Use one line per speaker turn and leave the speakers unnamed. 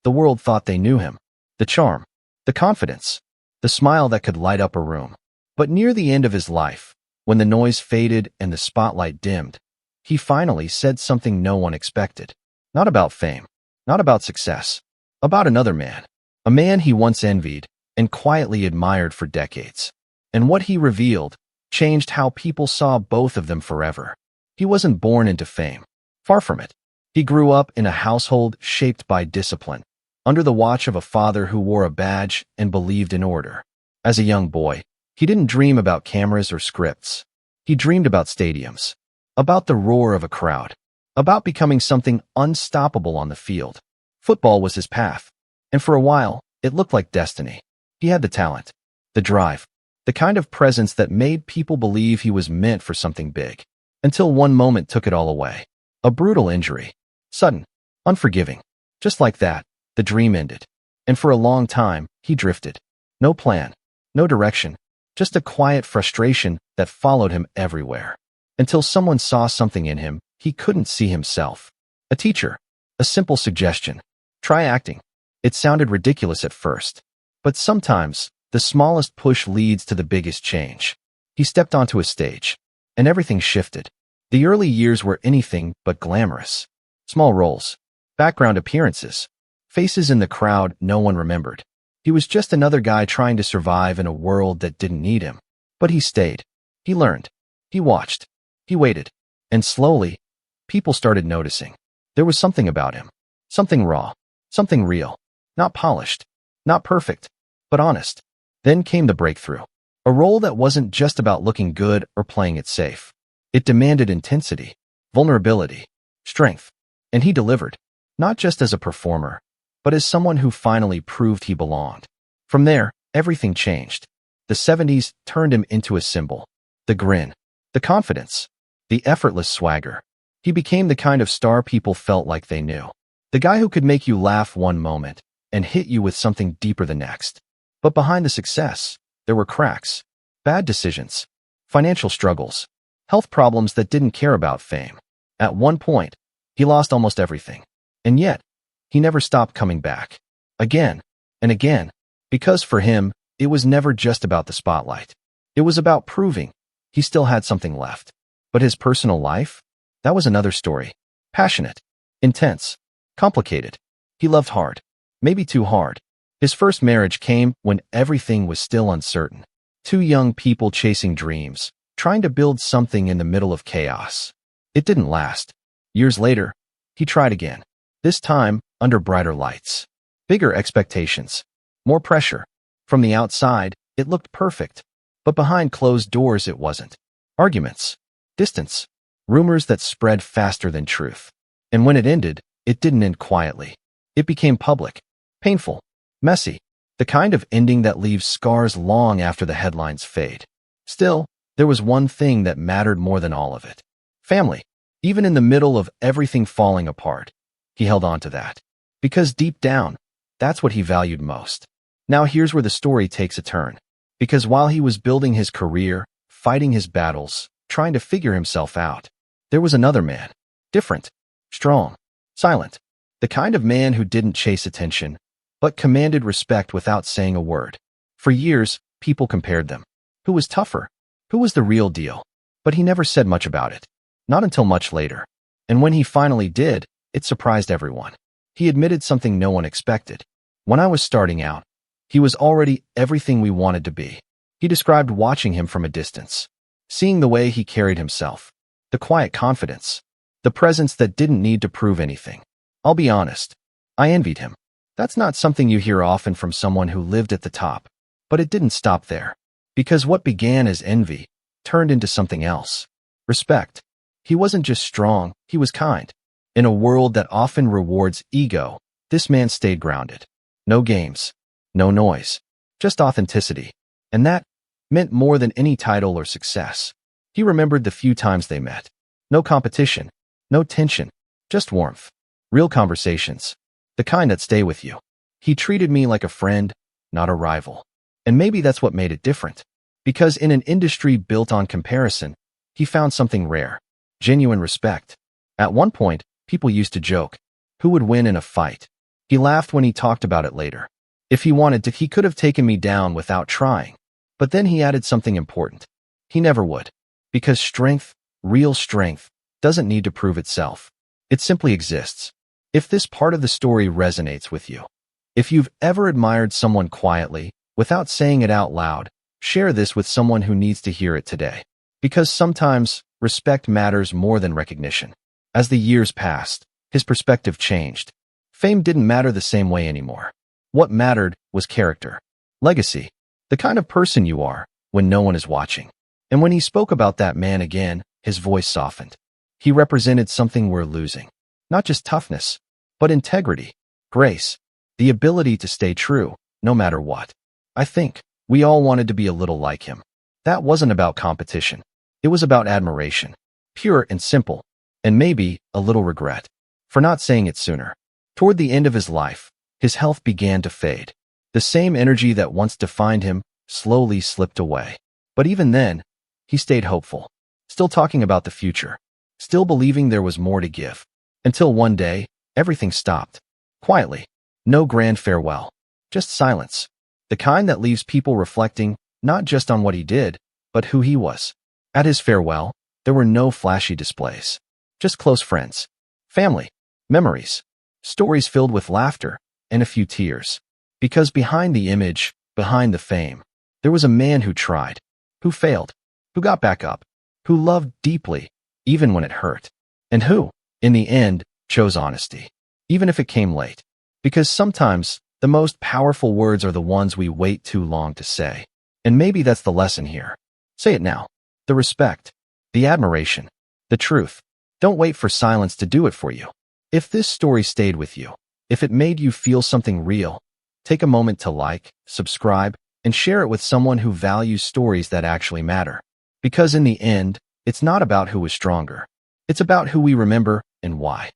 The world thought they knew him. The charm, the confidence, the smile that could light up a room. But near the end of his life, when the noise faded and the spotlight dimmed, he finally said something no one expected. Not about fame, not about success, about another man. A man he once envied and quietly admired for decades. And what he revealed changed how people saw both of them forever. He wasn't born into fame. Far from it. He grew up in a household shaped by discipline, under the watch of a father who wore a badge and believed in order. As a young boy, he didn't dream about cameras or scripts. He dreamed about stadiums, about the roar of a crowd, about becoming something unstoppable on the field. Football was his path, and for a while, it looked like destiny. He had the talent, the drive, the kind of presence that made people believe he was meant for something big. Until one moment took it all away. A brutal injury. Sudden, unforgiving. Just like that, the dream ended. And for a long time, he drifted. No plan, no direction, just a quiet frustration that followed him everywhere. Until someone saw something in him he couldn't see himself. A teacher. A simple suggestion. Try acting. It sounded ridiculous at first. But sometimes, the smallest push leads to the biggest change. He stepped onto a stage, and everything shifted. The early years were anything but glamorous. Small roles, background appearances, faces in the crowd no one remembered. He was just another guy trying to survive in a world that didn't need him. But he stayed. He learned. He watched. He waited. And slowly, people started noticing. There was something about him. Something raw. Something real. Not polished. Not perfect. But honest. Then came the breakthrough. A role that wasn't just about looking good or playing it safe. It demanded intensity, vulnerability, strength. And he delivered. Not just as a performer, but as someone who finally proved he belonged. From there, everything changed. The 70s turned him into a symbol. The grin, the confidence, the effortless swagger. He became the kind of star people felt like they knew. The guy who could make you laugh one moment and hit you with something deeper the next. But behind the success, there were cracks, bad decisions, financial struggles, health problems that didn't care about fame. At one point, he lost almost everything. And yet, he never stopped coming back. Again and again. Because for him, it was never just about the spotlight. It was about proving he still had something left. But his personal life? That was another story. Passionate, intense, complicated. He loved hard. Maybe too hard. His first marriage came when everything was still uncertain. Two young people chasing dreams, trying to build something in the middle of chaos. It didn't last. Years later, he tried again. This time, under brighter lights. Bigger expectations. More pressure. From the outside, it looked perfect. But behind closed doors it wasn't. Arguments. Distance. Rumors that spread faster than truth. And when it ended, it didn't end quietly. It became public. Painful. Messy. The kind of ending that leaves scars long after the headlines fade. Still, there was one thing that mattered more than all of it. Family. Even in the middle of everything falling apart, he held on to that. Because deep down, that's what he valued most. Now here's where the story takes a turn. Because while he was building his career, fighting his battles, trying to figure himself out, there was another man. Different. Strong. Silent. The kind of man who didn't chase attention, but commanded respect without saying a word. For years, people compared them. Who was tougher? Who was the real deal? But he never said much about it. Not until much later. And when he finally did, it surprised everyone. He admitted something no one expected. When I was starting out, he was already everything we wanted to be. He described watching him from a distance, seeing the way he carried himself, the quiet confidence, the presence that didn't need to prove anything. I'll be honest, I envied him. That's not something you hear often from someone who lived at the top. But it didn't stop there. Because what began as envy turned into something else. Respect. He wasn't just strong, he was kind. In a world that often rewards ego, this man stayed grounded. No games. No noise. Just authenticity. And that meant more than any title or success. He remembered the few times they met. No competition. No tension. Just warmth. Real conversations. The kind that stay with you. He treated me like a friend, not a rival. And maybe that's what made it different. Because in an industry built on comparison, he found something rare. Genuine respect. At one point, people used to joke, who would win in a fight? He laughed when he talked about it later. If he wanted to, he could have taken me down without trying. But then he added something important. He never would. Because strength, real strength, doesn't need to prove itself. It simply exists. If this part of the story resonates with you, if you've ever admired someone quietly, without saying it out loud, share this with someone who needs to hear it today. Because sometimes, respect matters more than recognition. As the years passed, his perspective changed. Fame didn't matter the same way anymore. What mattered was character, legacy, the kind of person you are when no one is watching. And when he spoke about that man again, his voice softened. He represented something we're losing. Not just toughness, but integrity, grace, the ability to stay true, no matter what. I think we all wanted to be a little like him. That wasn't about competition. It was about admiration, pure and simple, and maybe a little regret for not saying it sooner. Toward the end of his life, his health began to fade. The same energy that once defined him slowly slipped away. But even then, he stayed hopeful, still talking about the future, still believing there was more to give. Until one day, everything stopped. Quietly. No grand farewell. Just silence. The kind that leaves people reflecting not just on what he did, but who he was. At his farewell, there were no flashy displays. Just close friends, family, memories, stories filled with laughter, and a few tears. Because behind the image, behind the fame, there was a man who tried, who failed, who got back up, who loved deeply, even when it hurt, and who, in the end, chose honesty, even if it came late. Because sometimes, the most powerful words are the ones we wait too long to say. And maybe that's the lesson here. Say it now. The respect, the admiration, the truth. Don't wait for silence to do it for you. If this story stayed with you, if it made you feel something real, take a moment to like, subscribe, and share it with someone who values stories that actually matter. Because in the end, it's not about who is stronger. It's about who we remember and why.